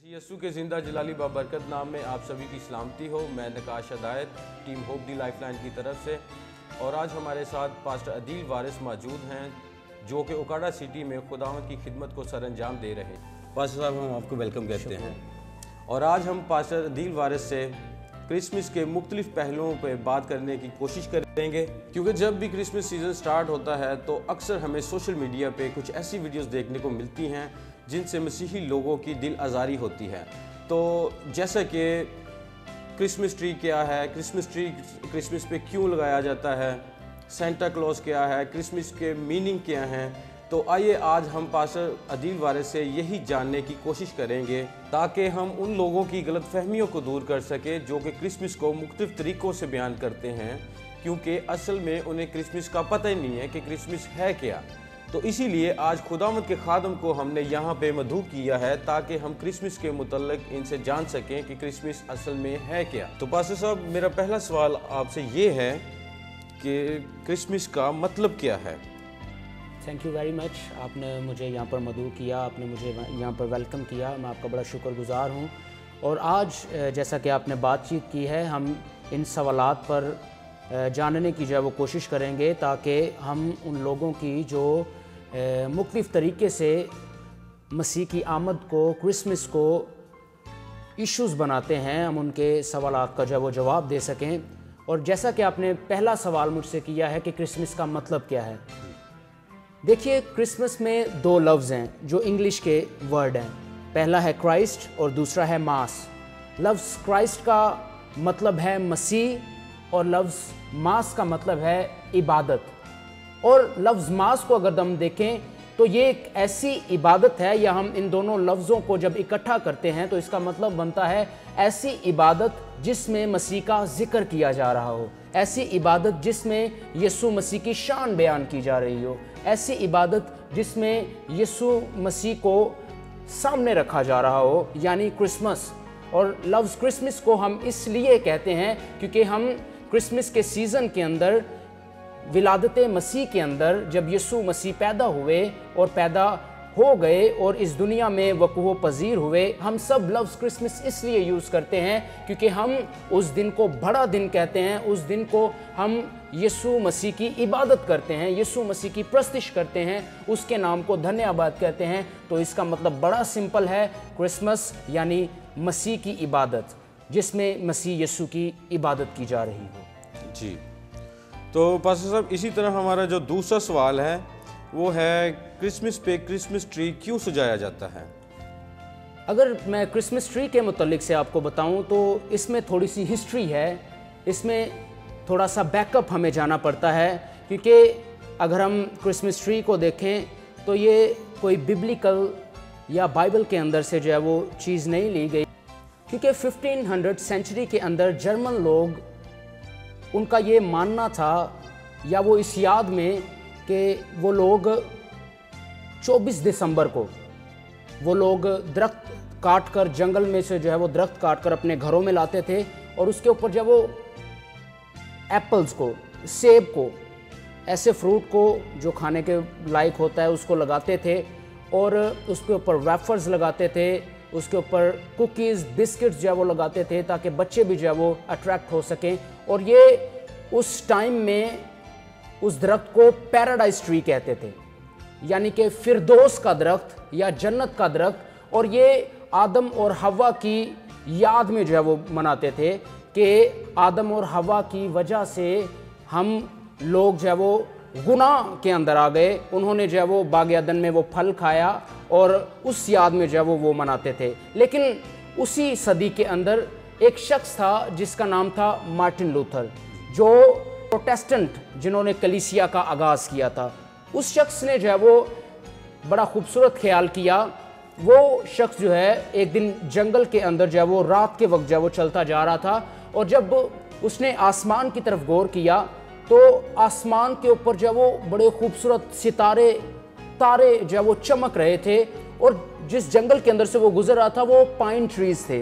मसीह यस्सु के ज़िंदा जलाली बाबरकत नाम में आप सभी की सलामती हो। मैं नकाश हदायत टीम होप दी लाइफलाइन की तरफ से, और आज हमारे साथ पास्टर अदील वारिस मौजूद हैं जो कि ओकाड़ा सिटी में खुदावंद की खिदमत को सरअंजाम दे रहे हैं। पास्टर साहब, हम आपको वेलकम कहते हैं। और आज हम पास्टर अदील वारिस से क्रिसमस के मुख्तलिफ पहलुओं पर बात करने की कोशिश करेंगे, क्योंकि जब भी क्रिसमस सीज़न स्टार्ट होता है तो अक्सर हमें सोशल मीडिया पे कुछ ऐसी वीडियोस देखने को मिलती हैं जिनसे मसीही लोगों की दिल आज़ारी होती है। तो जैसा कि क्रिसमस ट्री क्या है, क्रिसमस ट्री क्रिसमस पे क्यों लगाया जाता है, सेंटा क्लॉज क्या है, क्रिसमस के मीनिंग क्या हैं, तो आइए आज हम पास्टर अदील वारिस से यही जानने की कोशिश करेंगे ताकि हम उन लोगों की गलत फहमियों को दूर कर सकें जो कि क्रिसमस को मुख्तलिफ तरीक़ों से बयान करते हैं, क्योंकि असल में उन्हें क्रिसमस का पता ही नहीं है कि क्रिसमस है क्या। तो इसीलिए आज खुदावंद के खादम को हमने यहाँ पे मदऊ किया है ताकि हम क्रिसमस के मुतल्लिक इनसे जान सकें कि क्रिसमस असल में है क्या। तो पास्टर साहब, मेरा पहला सवाल आपसे ये है कि क्रिसमस का मतलब क्या है? Thank you very much. आपने मुझे यहाँ पर मदऊ किया, आपने मुझे यहाँ पर वेलकम किया, मैं आपका बड़ा शुक्रगुजार हूँ। और आज जैसा कि आपने बातचीत की है, हम इन सवालात पर जानने की जो है वो कोशिश करेंगे ताकि हम उन लोगों की जो मुख्तलिफ़ तरीक़े से मसीह की आमद को, क्रिसमस को इश्यूज़ बनाते हैं, हम उनके सवालात का जो है वो जवाब दे सकें। और जैसा कि आपने पहला सवाल मुझसे किया है कि क्रिसमस का मतलब क्या है, देखिए क्रिसमस में दो लफ्ज़ हैं जो इंग्लिश के वर्ड हैं। पहला है क्राइस्ट और दूसरा है मास। लफ्ज़ क्राइस्ट का मतलब है मसीह और लफ्ज़ मास का मतलब है इबादत। और लफ्ज़ मास को अगर हम देखें तो ये एक ऐसी इबादत है, या हम इन दोनों लफ्ज़ों को जब इकट्ठा करते हैं तो इसका मतलब बनता है ऐसी इबादत जिसमें मसीह का जिक्र किया जा रहा हो, ऐसी इबादत जिसमें यीशु मसीह की शान बयान की जा रही हो, ऐसी इबादत जिसमें यीशु मसीह को सामने रखा जा रहा हो, यानी क्रिसमस। और लफ्ज़ क्रिसमस को हम इसलिए कहते हैं क्योंकि हम क्रिसमस के सीज़न के अंदर, विलादत मसीह के अंदर, जब यीशु मसीह पैदा हुए और पैदा हो गए और इस दुनिया में वक़ूअ पज़ीर हुए, हम सब लफ्ज़ क्रिसमस इसलिए यूज़ करते हैं क्योंकि हम उस दिन को बड़ा दिन कहते हैं। उस दिन को हम यीशु मसीह की इबादत करते हैं, यीशु मसीह की प्रस्तिश करते हैं, उसके नाम को धन्यवाद कहते हैं। तो इसका मतलब बड़ा सिंपल है, क्रिसमस यानी मसीह की इबादत, जिसमें मसीह यीशु की इबादत की जा रही हो। जी, तो पास्टर साहब, इसी तरह हमारा जो दूसरा सवाल है वो है क्रिसमस पे क्रिसमस ट्री क्यों सजाया जाता है? अगर मैं क्रिसमस ट्री के मुतालिक से आपको बताऊं तो इसमें थोड़ी सी हिस्ट्री है, इसमें थोड़ा सा बैकअप हमें जाना पड़ता है, क्योंकि अगर हम क्रिसमस ट्री को देखें तो ये कोई बिब्लिकल या बाइबल के अंदर से जो है वो चीज़ नहीं ली गई, क्योंकि 1500 सेंचुरी के अंदर जर्मन लोग, उनका ये मानना था या वो इस याद में कि वो लोग 24 दिसंबर को वो लोग दरख्त काट कर, जंगल में से जो है वो दरख्त काट कर अपने घरों में लाते थे और उसके ऊपर जब वो एप्पल्स को, सेब को, ऐसे फ्रूट को जो खाने के लायक होता है उसको लगाते थे और उसके ऊपर वेफर्स लगाते थे, उसके ऊपर कुकीज़, बिस्किट्स जो है वो लगाते थे ताकि बच्चे भी जो है वो अट्रैक्ट हो सकें। और ये उस टाइम में उस दरख्त को पैराडाइज ट्री कहते थे, यानी कि फिरदौस का दरख्त या जन्नत का दरख्त। और ये आदम और हवा की याद में जो है वो मनाते थे कि आदम और हवा की वजह से हम लोग जो है वो गुनाह के अंदर आ गए, उन्होंने जो है वो बाग अदन में वो फल खाया और उस याद में जो है वो मनाते थे। लेकिन उसी सदी के अंदर एक शख्स था जिसका नाम था मार्टिन लूथर, जो प्रोटेस्टेंट, जिन्होंने कलीसिया का आगाज़ किया था। उस शख्स ने जो है वो बड़ा खूबसूरत ख्याल किया। वो शख्स जो है एक दिन जंगल के अंदर जो है वो रात के वक्त जो है वो चलता जा रहा था, और जब उसने आसमान की तरफ गौर किया तो आसमान के ऊपर जो है वो बड़े खूबसूरत सितारे, तारे जो है वो चमक रहे थे। और जिस जंगल के अंदर से वो गुजर रहा था वो पाइन ट्रीज़ थे,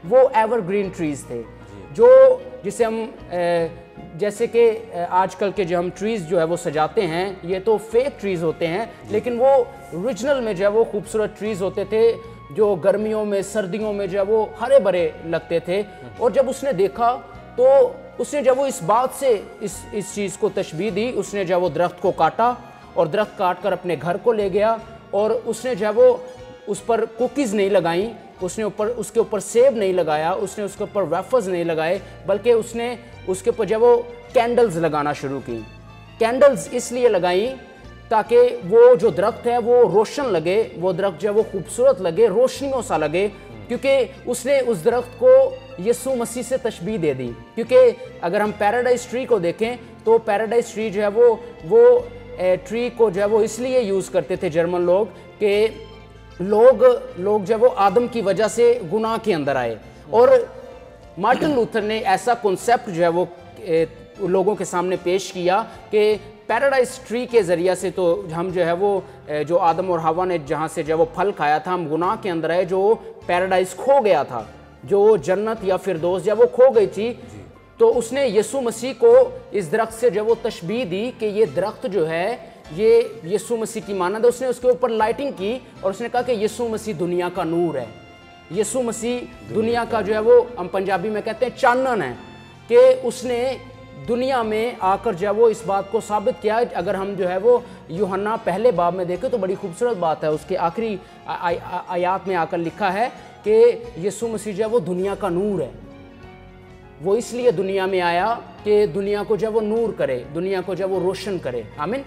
वो एवरग्रीन ट्रीज़ थे, जो जिसे हम जैसे कि आजकल के जो हम ट्रीज़ जो है वो सजाते हैं, ये तो फेक ट्रीज़ होते हैं, लेकिन वो ओरिजिनल में जो है वो खूबसूरत ट्रीज़ होते थे جو گرمیوں میں سردیوں میں جو ہے وہ ہرے بھرے لگتے تھے. اور جب اس نے دیکھا تو اس نے جب وہ اس بات سے اس چیز کو تشبیہ دی, اس نے جب وہ درخت کو کاٹا اور درخت کاٹ کر اپنے گھر کو لے گیا, اور اس نے جب وہ اس پر کوکیز نہیں لگائیں, اس کے اوپر سیب نہیں لگایا, اس نے اس کے اوپر ویفرز نہیں لگائے, بلکہ اس نے اس کے اوپر جب وہ کینڈلز لگانا شروع کی. کینڈلز اس لیے لگائیں تاکہ وہ جو درخت ہے وہ روشن لگے, وہ درخت جو ہے وہ خوبصورت لگے, روشنیوں سا لگے, کیونکہ اس نے اس درخت کو یسوع مسیح سے تشبیہ دے دی. کیونکہ اگر ہم پیراڈائز ٹری کو دیکھیں تو پیراڈائز ٹری جو ہے وہ ٹری کو جو ہے وہ اس لیے یوز کرتے تھے جرمن لوگ کہ لوگ جو ہے وہ آدم کی وجہ سے گناہ کے اندر آئے. اور مارٹن لوتھر نے ایسا کنسیپٹ جو ہے وہ لوگوں کے سامنے پیش کیا کہ پیراڈائز ٹری کے ذریعہ سے تو ہم جو ہے وہ جو آدم اور حوا نے جہاں سے جو ہے وہ پھل کھایا تھا, ہم گناہ کے اندر آئے, جو پیراڈائز کھو گیا تھا, جو جنت یا فردوس جب وہ کھو گئی تھی. تو اس نے یسوع مسیح کو اس درخت سے جو وہ تشبیہ دی کہ یہ درخت جو ہے یہ یسوع مسیح کی مانند ہے. اس نے اس کے اوپر لائٹنگ کی اور اس نے کہا کہ یسوع مسیح دنیا کا نور ہے, یسوع مسیح دنیا کا جو ہے وہ ہم پنجابی میں کہتے ہیں چانن ہے, کہ اس نے دنیا میں آ کر جو ہے وہ اس بات کو ثابت کیا. اگر ہم جو ہے وہ یوحنا پہلے باب میں دیکھیں تو بڑی خوبصورت بات ہے, اس کے آخری آیات میں آ کر لکھا ہے کہ یسوع مسیح جو ہے وہ دنیا کا نور ہے. وہ اس لیے دنیا میں آیا کہ دنیا کو جو ہے وہ نور کرے, دنیا کو جو ہے وہ روشن کرے. آمین.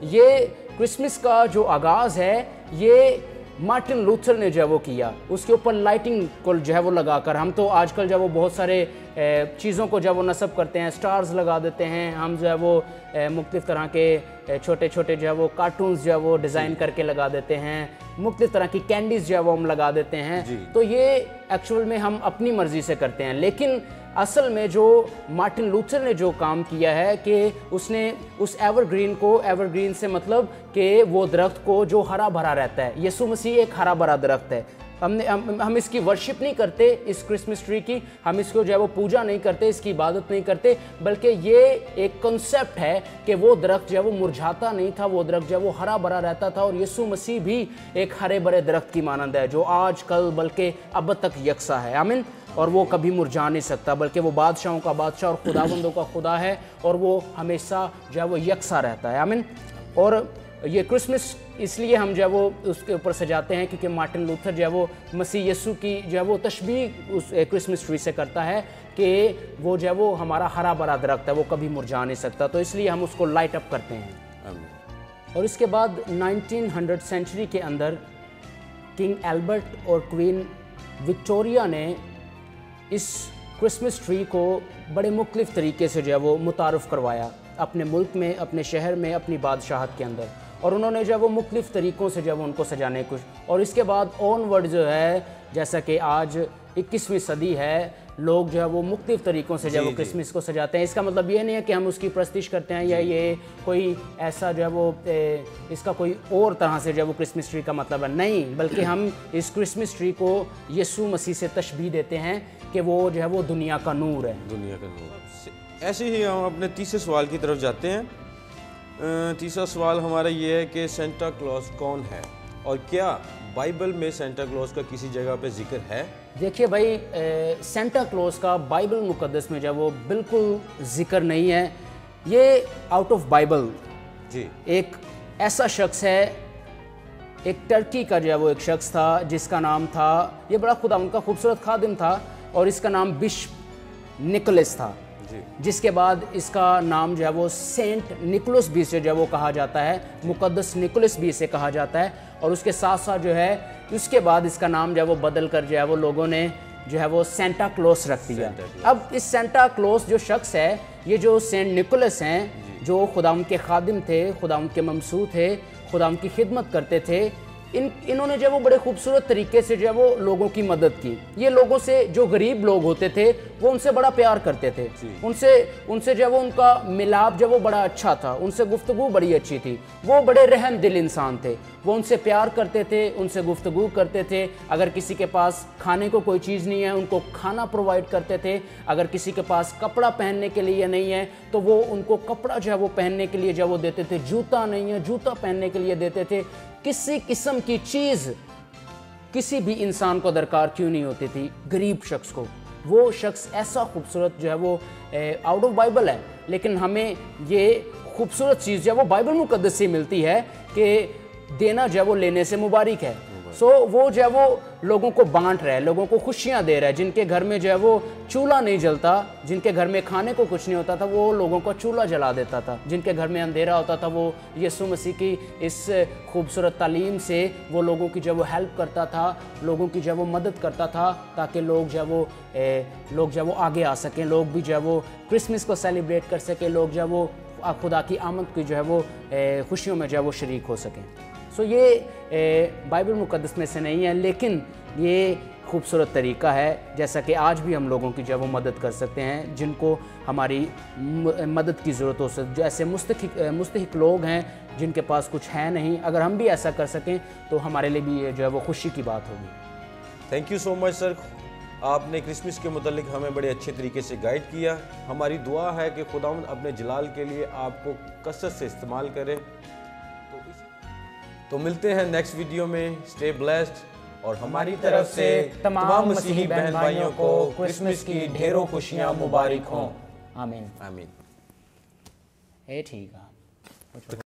یہ کرسمس کا جو آغاز ہے یہ مارٹن لوتھر نے جو ہے وہ کیا, اس کے اوپر لائٹنگ کو جو ہے وہ لگا کر. ہم تو آج کل جو ہے وہ بہت سارے چیزوں کو جو ہے وہ نصب کرتے ہیں, سٹارز لگا دیتے ہیں, ہم جو ہے وہ مختلف طرح کے چھوٹے چھوٹے جو ہے وہ کارٹونز جو ہے وہ ڈیزائن کر کے لگا دیتے ہیں, مختلف طرح کی کینڈیز جو ہے وہ ہم لگا دیتے ہیں. تو یہ ایکچول میں ہم اپنی مرضی سے کرتے ہیں, لیکن اصل میں جو مارٹن لوتھر نے جو کام کیا ہے کہ اس نے اس ایور گرین کو, ایور گرین سے مطلب کہ وہ درخت کو جو ہرا بھرا رہتا ہے, یسوع مسیح ایک ہرا بھرا درخت ہے. ہم اس کی ورشپ نہیں کرتے, اس کرسمس ٹری کی ہم اس کو جو ہے وہ پوجا نہیں کرتے, اس کی عبادت نہیں کرتے, بلکہ یہ ایک کنسیپٹ ہے کہ وہ درخت جو ہے وہ مرجھاتا نہیں تھا, وہ درخت جو ہے وہ ہرا بھرا رہتا تھا. اور یسوع مسیح بھی ایک ہرے بھرے درخت کی مانند ہے جو آج کل بلکہ اب تک یکساں ہے. آمین. اور وہ کبھی مرجھا نہیں سکتا, بلکہ وہ بادشاہوں کا بادشاہ اور خداوندوں کا خدا ہے, اور وہ ہمیشہ جو ہے وہ یکساں رہتا ہے. آمین. اور یہ کرسمس اس لیے ہم جو ہے وہ اس کے اوپر سجاتے ہیں کیونکہ مارٹن لوتھر جو ہے وہ مسیح یسوع کی جو ہے وہ تشبیہ اس کرسمس ٹری سے کرتا ہے کہ وہ جو ہے وہ ہمارا ہرا بھرا درخت ہے, وہ کبھی مرجھا نہیں سکتا. تو اس لیے ہم اس کو لائٹ اپ کرتے ہیں. اور اس کے بعد 1900 سینچری کے اندر کنگ ایلبرٹ اور کوئین وکٹوریا نے اس کرسمس ٹری کو بڑے مختلف طریقے سے جو ہے وہ متعارف کروایا اپنے ملک میں, اپنے شہر میں, اپنی بادشاہت کے اندر. اور انہوں نے جو ہے وہ مختلف طریقوں سے جو ہے وہ ان کو سجانے کچھ. اور اس کے بعد آن ورڈ جو ہے جیسا کہ آج 21ویں صدی ہے, لوگ جو ہے وہ مختلف طریقوں سے جو ہے وہ کرسمس کو سجاتے ہیں. اس کا مطلب یہ نہیں ہے کہ ہم اس کی پرستش کرتے ہیں یا یہ کوئی ایسا جو ہے وہ اس کا کوئی اور طرح سے جو ہے وہ کرسمس ٹری کا مطلب ہے, نہیں, بلکہ ہم اس کرسمس ٹری کو یسوع مسیح سے تشبیہ دیتے ہیں کہ وہ جو ہے وہ دنیا کا نور ہے. دنیا کا نور. ایسے ہی ہم اپنے تیسرے سوال کی طرف جاتے ہیں. تیسرا سوال ہمارا یہ ہے کہ سینٹا کلوز کون ہے, اور کیا بائبل میں سینٹا کلوز کا کسی جگہ پہ ذکر ہے؟ دیکھیے بھائی, سینٹا کلوز کا بائبل مقدس میں جو وہ بالکل ذکر نہیں ہے. یہ آؤٹ آف بائبل ایک ایسا شخص ہے, ایک ٹرکی کا جو ہے وہ ایک شخص تھا جس کا نام تھا, یہ بڑا خدا ان کا خوبصورت خادم تھا, اور اس کا نام بشپ نکولس تھا, جس کے بعد اس کا نام جو ہے وہ سینٹ نکولس بھی سے جو ہے وہ کہا جاتا ہے, مقدس نکولس بھی اسے کہا جاتا ہے. اور اس کے ساتھ ساتھ جو ہے اس کے بعد اس کا نام جو ہے وہ بدل کر جو ہے وہ لوگوں نے جو ہے وہ سینٹا کلوز رکھ دیا. اب اس سینٹا کلوز جو شخص ہے, یہ جو سینٹ نکولس ہیں جو خداوند کے خادم تھے, خداوند کے ممسوح تھے, خداوند کی خدمت کرتے تھے, انہوں نے جو ہے وہ بڑے خوبصورت طریقے سے جو ہے وہ لوگوں کی مدد کی. یہ لوگوں سے جو غریب لوگ ہوتے تھے وہ ان سے بڑا پیار کرتے تھے, ان سے جو ہے وہ ان کا ملاپ جو وہ بڑا اچھا تھا, ان سے گفتگو بڑی اچھی تھی. وہ بڑے رحم دل انسان تھے, وہ ان سے پیار کرتے تھے, ان سے گفتگو کرتے تھے. اگر کسی کے پاس کھانے کو کوئی چیز نہیں ہے ان کو کھانا پرووائڈ کرتے تھے. اگر کسی کے پاس کپڑا پہننے کے لیے نہیں ہے تو وہ ان کو کپڑا جو ہے وہ پہننے کے لیے جو ہے وہ دیتے تھے. جوتا نہیں ہے, جوتا پہننے کے لیے دیتے تھے. کسی قسم کی چیز किसी भी इंसान को दरकार क्यों नहीं होती थी, गरीब शख्स को। वो शख्स ऐसा खूबसूरत जो है वो आउट ऑफ बाइबल है, लेकिन हमें ये खूबसूरत चीज़ जो है वो बाइबल मुक़द्दस से मिलती है कि देना जो है वो लेने से मुबारक है। सो वो जो है वो लोगों को बांट रहा है, लोगों को खुशियाँ दे रहा है। जिनके घर में जो है वो चूल्हा नहीं जलता, जिनके घर में खाने को कुछ नहीं होता था, वो लोगों को चूल्हा जला देता था। जिनके घर में अंधेरा होता था, वो यीशु मसीह की इस खूबसूरत तालीम से वो लोगों की जो है वो हेल्प करता था, लोगों की जो है वो मदद करता था, ताकि लोग जो है वो आगे आ सकें, लोग भी जो है वो क्रिसमस को सेलिब्रेट कर सकें, लोग जो है वो खुदा की आमद की जो है वो खुशियों में जो है वो शरीक हो सकें। सो ये बाइबल मुक़द्दस में से नहीं है, लेकिन ये खूबसूरत तरीका है जैसा कि आज भी हम लोगों की जो है वो मदद कर सकते हैं, जिनको हमारी मदद की ज़रूरत हो सकती, जो ऐसे मुस्तहिक लोग हैं जिनके पास कुछ है नहीं। अगर हम भी ऐसा कर सकें तो हमारे लिए भी ये जो है वो खुशी की बात होगी। Thank you so much sir, आपने क्रिसमस के मुतालिक हमें बड़े अच्छे तरीके से गाइड किया। हमारी दुआ है कि खुदावंद अपने जलाल के लिए आपको कसरत से इस्तेमाल करे। तो मिलते हैं नेक्स्ट वीडियो में। स्टे ब्लेस्ड और हमारी तरफ से तमाम मसीही बहन भाइयों को क्रिसमस की ढेरों खुशियां मुबारक हों। आमीन। आमीन। ठीक है।